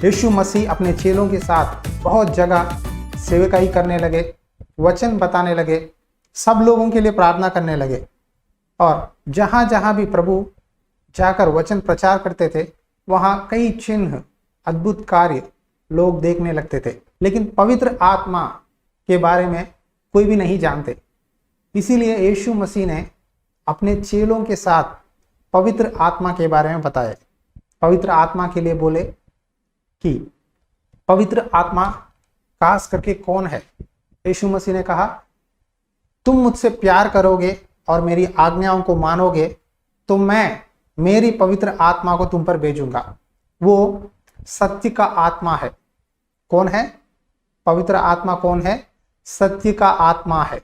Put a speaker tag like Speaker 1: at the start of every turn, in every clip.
Speaker 1: यीशु मसीह अपने चेलों के साथ बहुत जगह सेवकाई करने लगे, वचन बताने लगे, सब लोगों के लिए प्रार्थना करने लगे और जहाँ जहाँ भी प्रभु जाकर वचन प्रचार करते थे वहाँ कई चिन्ह, अद्भुत कार्य लोग देखने लगते थे। लेकिन पवित्र आत्मा के बारे में कोई भी नहीं जानते। इसीलिए यीशु मसीह ने अपने चेलों के साथ पवित्र आत्मा के बारे में बताया। पवित्र आत्मा के लिए बोले कि पवित्र आत्मा खास करके कौन है। यीशु मसीह ने कहा, तुम मुझसे प्यार करोगे और मेरी आज्ञाओं को मानोगे तो मैं मेरी पवित्र आत्मा को तुम पर भेजूंगा। वो सत्य का आत्मा है। कौन है? पवित्र आत्मा कौन है? सत्य का आत्मा है।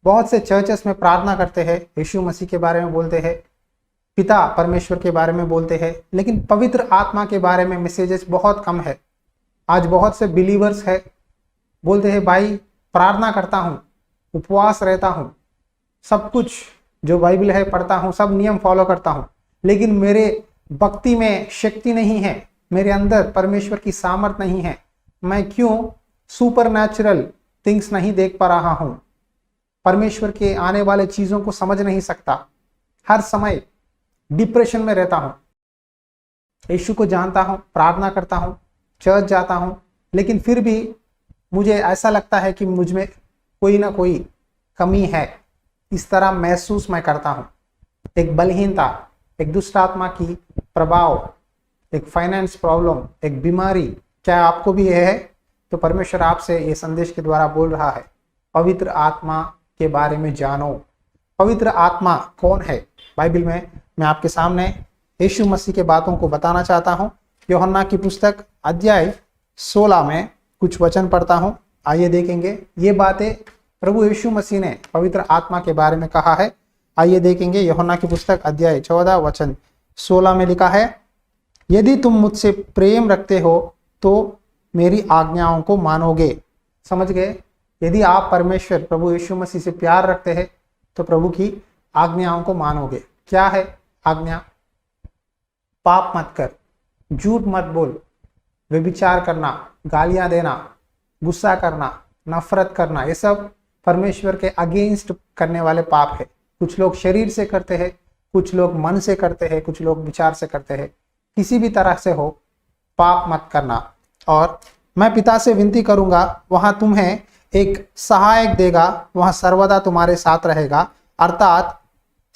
Speaker 1: बहुत से चर्चेस में प्रार्थना करते हैं, यीशु मसीह के बारे में बोलते हैं, पिता परमेश्वर के बारे में बोलते हैं, लेकिन पवित्र आत्मा के बारे में मैसेजेस बहुत कम है। आज बहुत से बिलीवर्स है, बोलते हैं भाई प्रार्थना करता हूँ, उपवास रहता हूँ, सब कुछ जो बाइबल है पढ़ता हूँ, सब नियम फॉलो करता हूँ, लेकिन मेरे भक्ति में शक्ति नहीं है, मेरे अंदर परमेश्वर की सामर्थ नहीं है। मैं क्यों सुपरनैचुरल थिंग्स नहीं देख पा रहा हूँ, परमेश्वर के आने वाले चीज़ों को समझ नहीं सकता, हर समय डिप्रेशन में रहता हूँ। यीशु को जानता हूँ, प्रार्थना करता हूँ, चर्च जाता हूँ, लेकिन फिर भी मुझे ऐसा लगता है कि मुझ में कोई ना कोई कमी है। इस तरह महसूस मैं करता हूँ। एक बलहीनता, एक दुष्ट आत्मा की प्रभाव, एक फाइनेंस प्रॉब्लम, एक बीमारी, क्या आपको भी है? तो परमेश्वर आपसे ये संदेश के द्वारा बोल रहा है, पवित्र आत्मा के बारे में जानो। पवित्र आत्मा कौन है? बाइबल में मैं आपके सामने यीशु मसीह के बातों को बताना चाहता हूँ। यूहन्ना की पुस्तक अध्याय 16 में कुछ वचन पढ़ता हूँ, आइए देखेंगे। ये बातें प्रभु यीशु मसीह ने पवित्र आत्मा के बारे में कहा है। आइए देखेंगे। यूहन्ना की पुस्तक अध्याय 14 वचन 16 में लिखा है, यदि तुम मुझसे प्रेम रखते हो तो मेरी आज्ञाओं को मानोगे। समझ गए? यदि आप परमेश्वर प्रभु यीशु मसीह से प्यार रखते हैं तो प्रभु की आज्ञाओं को मानोगे। क्या है आज्ञा? पाप मत कर, झूठ मत बोल, व्यभिचार करना, गालियां देना, गुस्सा करना, नफरत करना, ये सब परमेश्वर के अगेंस्ट करने वाले पाप है। कुछ लोग शरीर से करते हैं, कुछ लोग मन से करते हैं, कुछ लोग विचार से करते हैं। किसी भी तरह से हो, पाप मत करना। और मैं पिता से विनती करूंगा, वहां तुम्हें एक सहायक देगा, वहां सर्वदा तुम्हारे साथ रहेगा, अर्थात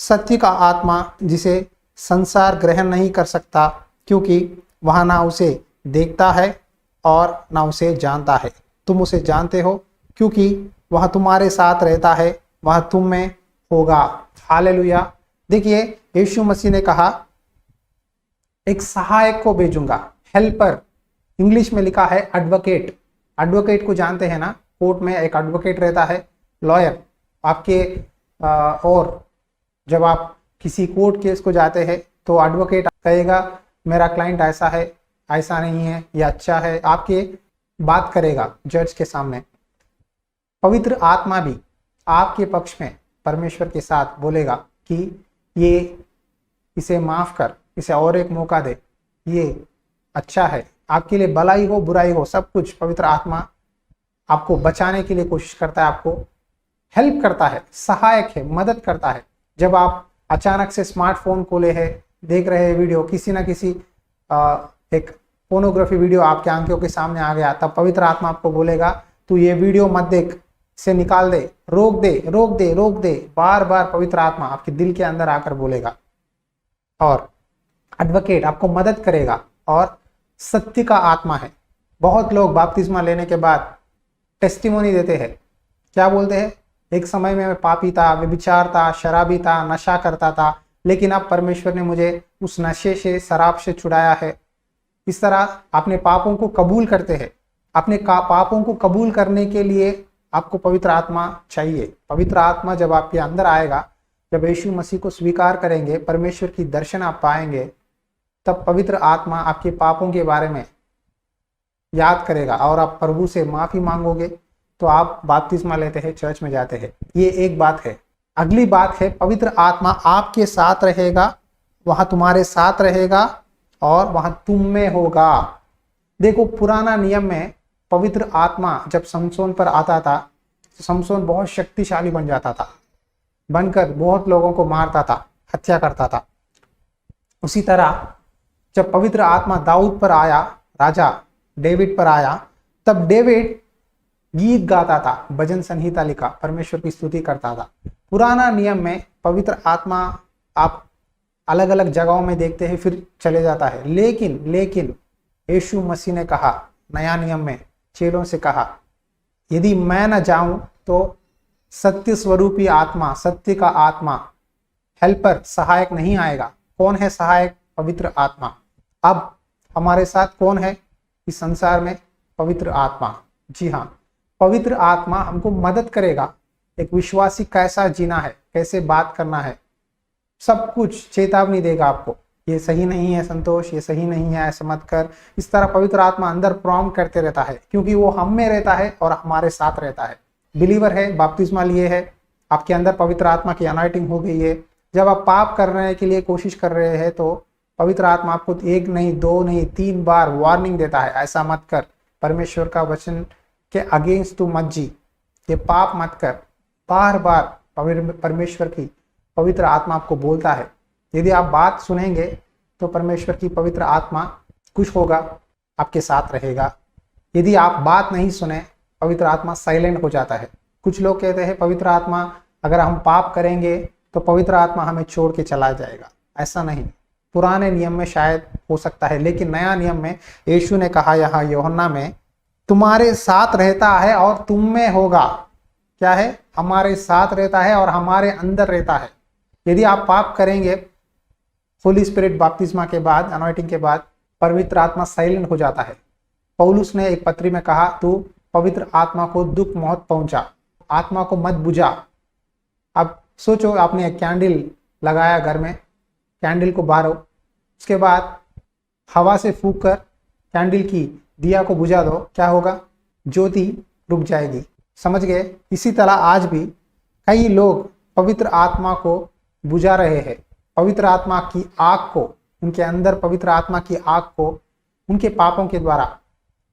Speaker 1: सत्य का आत्मा, जिसे संसार ग्रहण नहीं कर सकता क्योंकि वहां ना उसे देखता है और ना उसे जानता है। तुम उसे जानते हो क्योंकि वह तुम्हारे साथ रहता है, वह तुम में होगा। हालेलुया। देखिए, यीशु मसीह ने कहा एक सहायक को भेजूंगा, हेल्पर। इंग्लिश में लिखा है एडवोकेट। एडवोकेट को जानते हैं ना, कोर्ट में एक एडवोकेट रहता है, लॉयर। आपके और जब आप किसी कोर्ट केस को जाते हैं तो एडवोकेट कहेगा मेरा क्लाइंट ऐसा है, ऐसा नहीं है, या अच्छा है, आपके बात करेगा जज के सामने। पवित्र आत्मा भी आपके पक्ष में परमेश्वर के साथ बोलेगा कि ये इसे माफ कर, इसे और एक मौका दे, ये अच्छा है, आपके लिए भलाई हो बुराई हो सब कुछ पवित्र आत्मा आपको बचाने के लिए कोशिश करता है, आपको हेल्प करता है, सहायक है, मदद करता है। जब आप अचानक से स्मार्टफोन खोले हैं, देख रहे हैं वीडियो, किसी ना किसी एक पोर्नोग्राफी वीडियो आपके आंखों के सामने आ गया, तब पवित्र आत्मा आपको बोलेगा तू ये वीडियो मत देख, इसे निकाल दे, रोक दे, रोक दे, रोक दे। बार बार पवित्र आत्मा आपके दिल के अंदर आकर बोलेगा। और एडवोकेट आपको मदद करेगा। और सत्य का आत्मा है। बहुत लोग बपतिस्मा लेने के बाद टेस्टिमोनी देते हैं। क्या बोलते हैं? एक समय में मैं पापी था, व्यभिचार था, शराबी था, नशा करता था, लेकिन अब परमेश्वर ने मुझे उस नशे से, शराब से छुड़ाया है। इस तरह अपने पापों को कबूल करते हैं। अपने पापों को कबूल करने के लिए आपको पवित्र आत्मा चाहिए। पवित्र आत्मा जब आपके अंदर आएगा, जब यीशु मसीह को स्वीकार करेंगे, परमेश्वर की दर्शन आप पाएंगे, तब पवित्र आत्मा आपके पापों के बारे में याद करेगा और आप प्रभु से माफी मांगोगे तो आप बपतिस्मा लेते हैं, चर्च में जाते हैं। ये एक बात है। अगली बात है, पवित्र आत्मा आपके साथ रहेगा, वहां तुम्हारे साथ रहेगा और वहां तुम में होगा। देखो पुराना नियम में पवित्र आत्मा जब समसोन पर आता था तो समसोन बहुत शक्तिशाली बन जाता था, बनकर बहुत लोगों को मारता था, हत्या करता था। उसी तरह जब पवित्र आत्मा दाऊद पर आया, राजा डेविड पर आया, तब डेविड गीत गाता था, भजन संहिता लिखा, परमेश्वर की स्तुति करता था। पुराना नियम में पवित्र आत्मा आप अलग अलग जगहों में देखते हैं फिर चले जाता है, लेकिन यीशु मसीह ने कहा, नया नियम में चेलों से कहा, यदि मैं न जाऊं तो सत्य स्वरूपी आत्मा, सत्य का आत्मा, हेल्पर, सहायक नहीं आएगा। कौन है सहायक? पवित्र आत्मा। अब हमारे साथ कौन है इस संसार में? पवित्र आत्मा। जी हाँ, पवित्र आत्मा हमको मदद करेगा एक विश्वासी कैसा जीना है, कैसे बात करना है, सब कुछ चेतावनी देगा आपको, ये सही नहीं है संतोष, ये सही नहीं है, ऐसा मत कर। इस तरह पवित्र आत्मा अंदर प्रॉम्प्ट करते रहता है, क्योंकि वो हम में रहता है और हमारे साथ रहता है। बिलीवर है, बपतिस्मा लिए है, आपके अंदर पवित्र आत्मा की अनॉइंटिंग हो गई है। जब आप पाप करने के लिए कोशिश कर रहे हैं तो पवित्र आत्मा आपको 1 नहीं 2 नहीं 3 बार वार्निंग देता है, ऐसा मत कर, परमेश्वर का वचन के अगेंस्ट तू मत जी, ये पाप मत कर। बार बार परमेश्वर की पवित्र आत्मा आपको बोलता है। यदि आप बात सुनेंगे तो परमेश्वर की पवित्र आत्मा खुश होगा, आपके साथ रहेगा। यदि आप बात नहीं सुने, पवित्र आत्मा साइलेंट हो जाता है। कुछ लोग कहते हैं पवित्र आत्मा, अगर हम पाप करेंगे तो पवित्र आत्मा हमें छोड़ के चला जाएगा। ऐसा नहीं, पुराने नियम में शायद हो सकता है, लेकिन नया नियम में यीशु ने कहा यहाँ यूहन्ना में, तुम्हारे साथ रहता है और तुम में होगा। क्या है? हमारे साथ रहता है और हमारे अंदर रहता है। यदि आप पाप करेंगे, होली स्पिरिट बपतिस्मा के बाद, अनॉइंटिंग के बाद, पवित्र आत्मा साइलेंट हो जाता है। पौलुस ने एक पत्री में कहा, तू पवित्र आत्मा को दुख मौत पहुंचा, आत्मा को मत बुझा। अब सोचो, आपने एक कैंडल लगाया घर में, कैंडल को बारो, उसके बाद हवा से फूंक कर कैंडल की दिया को बुझा दो, क्या होगा? ज्योति रुक जाएगी। समझ गए? इसी तरह आज भी कई लोग पवित्र आत्मा को बुझा रहे हैं। पवित्र आत्मा की आग को, उनके अंदर पवित्र आत्मा की आग को उनके पापों के द्वारा,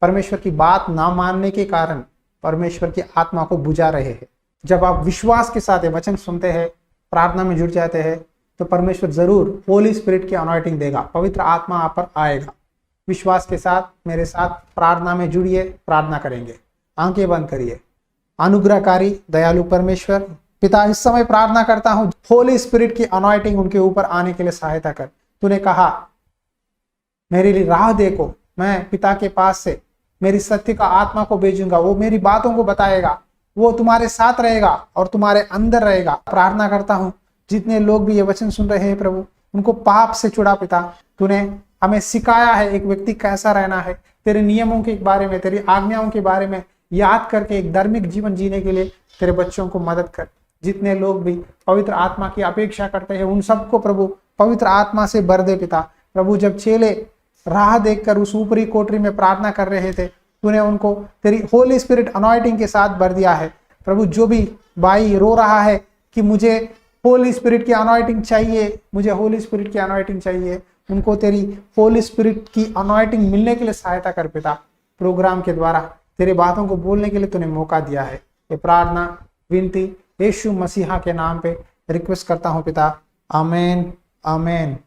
Speaker 1: परमेश्वर की बात ना मानने के कारण परमेश्वर की आत्मा को बुझा रहे हैं। जब आप विश्वास के साथ वचन सुनते हैं, प्रार्थना में जुट जाते हैं, तो परमेश्वर जरूर होली स्पिरिट की अनॉइंटिंग देगा, पवित्र आत्मा आप पर आएगा। विश्वास के साथ मेरे साथ प्रार्थना में जुड़िए, प्रार्थना करेंगे। आंखें बंद करिए। अनुग्रहकारी दयालु परमेश्वर पिता, इस समय प्रार्थना करता हूं, होली स्पिरिट की अनॉइंटिंग उनके ऊपर आने के लिए सहायता कर। तूने कहा मेरे लिए राह देखो, मैं पिता के पास से मेरी सत्य का आत्मा को भेजूंगा, वो मेरी बातों को बताएगा, वो तुम्हारे साथ रहेगा और तुम्हारे अंदर रहेगा। प्रार्थना करता हूं जितने लोग भी ये वचन सुन रहे हैं प्रभु, उनको पाप से छुड़ा पिता। तूने हमें सिखाया है एक व्यक्ति कैसा रहना है, तेरे नियमों के बारे में, तेरी आज्ञाओं के बारे में याद करके एक धार्मिक जीवन जीने के लिए तेरे बच्चों को मदद कर। जितने लोग भी पवित्र आत्मा की अपेक्षा करते हैं, उन सबको प्रभु पवित्र आत्मा से भर दे पिता। प्रभु, जब चेले राह देखकर उस ऊपरी कोठरी में प्रार्थना कर रहे थे, तूने उनको तेरी होली स्पिरिट अनॉइंटिंग के साथ भर दिया है। प्रभु, जो भी भाई रो रहा है कि मुझे होली स्पिरिट की अनॉइंटिंग चाहिए, मुझे होली स्पिरिट की अनॉइंटिंग चाहिए, उनको तेरी होली स्पिरिट की अनॉइंटिंग मिलने के लिए सहायता कर पिता। प्रोग्राम के द्वारा तेरे बातों को बोलने के लिए तूने मौका दिया है। ये प्रार्थना विनती यीशु मसीहा के नाम पे रिक्वेस्ट करता हूँ पिता। आमीन, आमीन।